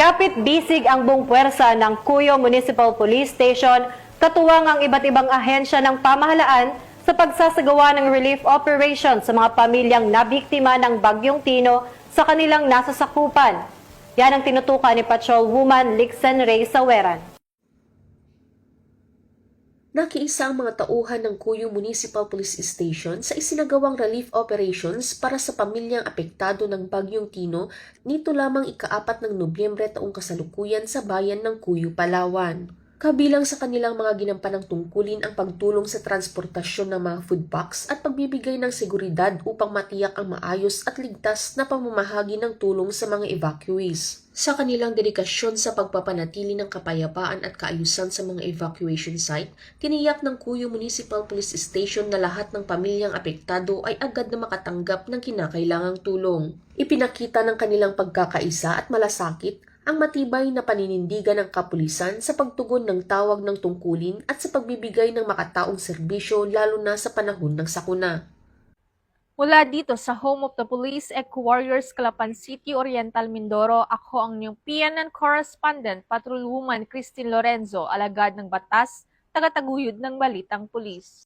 Kapit-bisig ang buong puwersa ng Cuyo Municipal Police Station, katuwang ang iba't ibang ahensya ng pamahalaan sa pagsasagawa ng relief operation sa mga pamilyang nabiktima ng Bagyong Tino sa kanilang nasasakupan. Yan ang tinutukan ni Patrolwoman Lixen Ray Saweran. Nakiisa ang mga tauhan ng Cuyo Municipal Police Station sa isinagawang relief operations para sa pamilyang apektado ng Bagyong Tino nito lamang ika-4 ng Nobyembre taong kasalukuyan sa bayan ng Cuyo, Palawan. Kabilang sa kanilang mga ginampanang tungkulin ang pagtulong sa transportasyon ng mga food packs at pagbibigay ng seguridad upang matiyak ang maayos at ligtas na pamamahagi ng tulong sa mga evacuees. Sa kanilang dedikasyon sa pagpapanatili ng kapayapaan at kaayusan sa mga evacuation site, tiniyak ng Cuyo Municipal Police Station na lahat ng pamilyang apektado ay agad na makatanggap ng kinakailangang tulong. Ipinakita ng kanilang pagkakaisa at malasakit ang matibay na paninindigan ng kapulisan sa pagtugon ng tawag ng tungkulin at sa pagbibigay ng makataong serbisyo lalo na sa panahon ng sakuna. Mula dito sa Home of the Police Eco-Warriors, Calapan City, Oriental, Mindoro, ako ang inyong PNN correspondent, Patrolwoman Christine Lorenzo, alagad ng batas, tagataguyod ng Balitang Pulis.